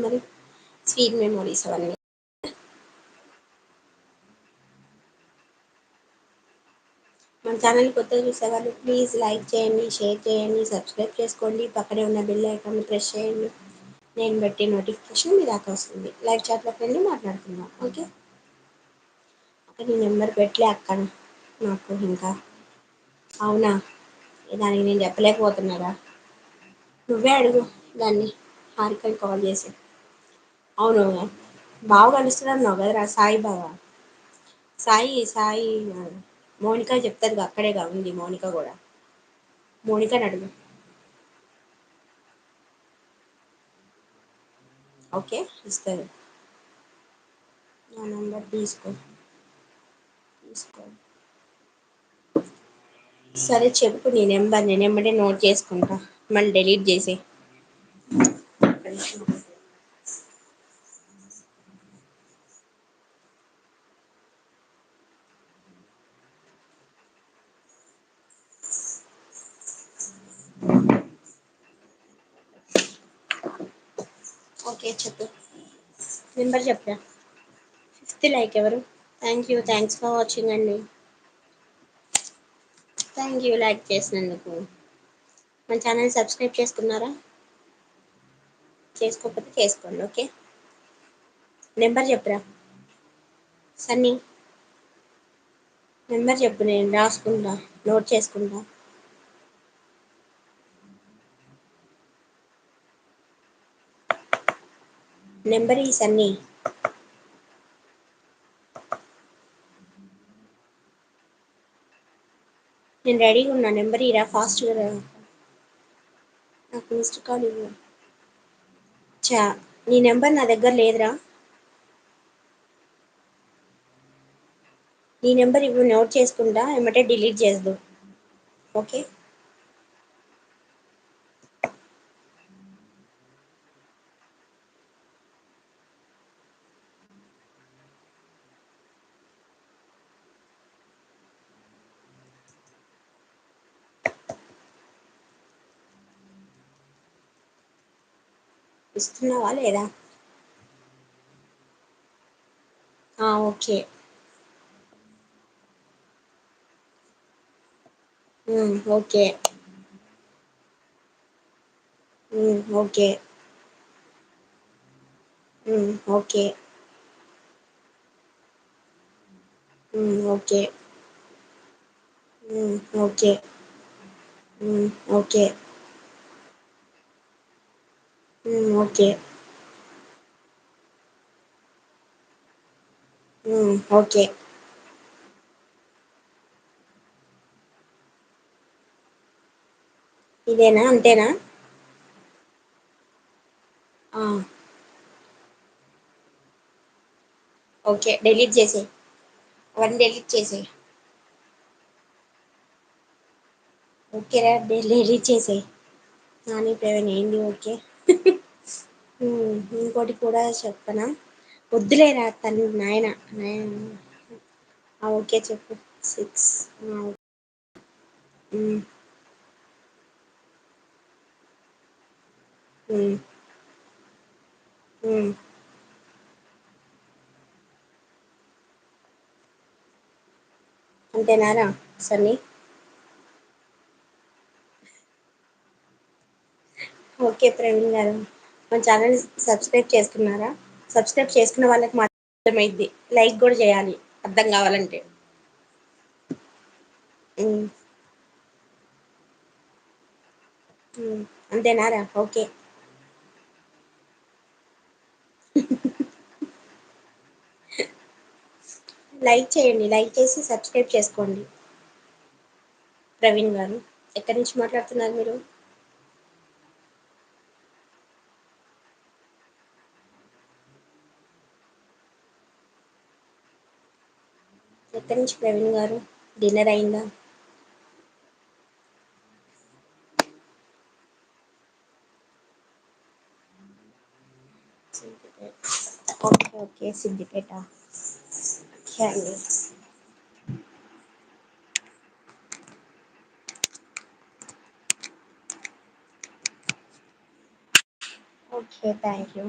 మరి sweet memories అవన్నీ. మన ఛానల్ కొత్తగా చూసేవాళ్ళు ప్లీజ్ లైక్ చేయండి, షేర్ చేయండి, సబ్స్క్రైబ్ చేసుకోండి, పక్కనే ఉన్న బెల్ ఐకాన్ని ప్రెస్ చేయండి. నేను పెట్టే నోటిఫికేషన్ మీ దాకా వస్తుంది. లైవ్ చాట్లోకి వెళ్ళి మాట్లాడుకుందాం. ఓకే, అక్కడ నీ నెంబర్ పెట్టలే అక్క నాకు ఇంకా. అవునా, దానికి నేను చెప్పలేకపోతున్నారా? నువ్వే అడుగు దాన్ని, హారికని కాల్ చేసి. అవును, బాగా కలుస్తున్నావు కదరా సాయి బాగా. సాయి మౌనిక చెప్తారుగా, అక్కడేగా ఉంది మౌనిక కూడా. మౌనికని అడుగు. ఓకే, ఇస్తారు. నా నెంబర్ తీసుకో. సరే చెప్పు నీ నెంబర్, నేను ఎమ్మటే నోట్ చేసుకుంటా, మళ్ళీ డెలీట్ చేసి. ఓకే చెప్పు, నెంబర్ చెప్పా. ఫిఫ్త్ లైక్ ఎవరు? Thank you, thanks for watching అండి. థ్యాంక్ యూ లైక్ చేసినందుకు. మన ఛానల్ సబ్స్క్రైబ్ చేసుకున్నారా? చేసుకోకపోతే చేసుకోండి. ఓకే, నెంబర్ చెప్పురా సన్నీ. నెంబర్ చెప్పు, నేను రాసుకుంటా, నోట్ చేసుకుంటా. నెంబర్ ఈ సన్నీ. నేను రెడీగా ఉన్నా, నెంబర్ ఇరా ఫాస్ట్గా రా. నాకు మిస్డ్ కాల్ ఇవ్వు. చా, నీ నెంబర్ నా దగ్గర లేదురా. నీ నెంబర్ ఇవ్వు, నోట్ చేసుకుంటా, ఏమంటే డిలీట్ చేద్దు. ఓకే, ఇస్తున్నావా లేదా? Okay. Okay. Okay. Okay. Okay. Okay. Okay. Okay. Okay. ఇదేనా, అంతేనా? ఓకే, డిలీట్ చేసేయి, అవన్నీ డిలీట్ చేసేయి. ఓకేరా, డిలీట్ చేసేయి. నాని ప్రవీణ్ ఏంది ఓకే. ఇంకోటి కూడా చెప్పనా? వద్దులేరా తను నాయన. ఓకే చెప్పు. 6. అంతేనారా సన్నీ? ఓకే ప్రవీణ్ గారు, మన ఛానల్ సబ్స్క్రైబ్ చేసుకున్నారా? సబ్స్క్రైబ్ చేసుకున్న వాళ్ళకి మాత్రం అర్థమైద్ది, లైక్ కూడా చేయాలి అర్థం కావాలంటే. ఉమ్, అంతేనారా? ఓకే. లైక్ చేయండి, లైక్ చేసి సబ్స్క్రైబ్ చేసుకోండి. ప్రవీణ్ గారు, ఎక్కడి నుంచి మాట్లాడుతున్నారు మీరు? ఎక్కడి నుంచి ప్రవీణ్ గారు? డిన్నర్ అయిందా? Siddipet. Okay okay, Siddipet. Okay అండి. Okay, thank you.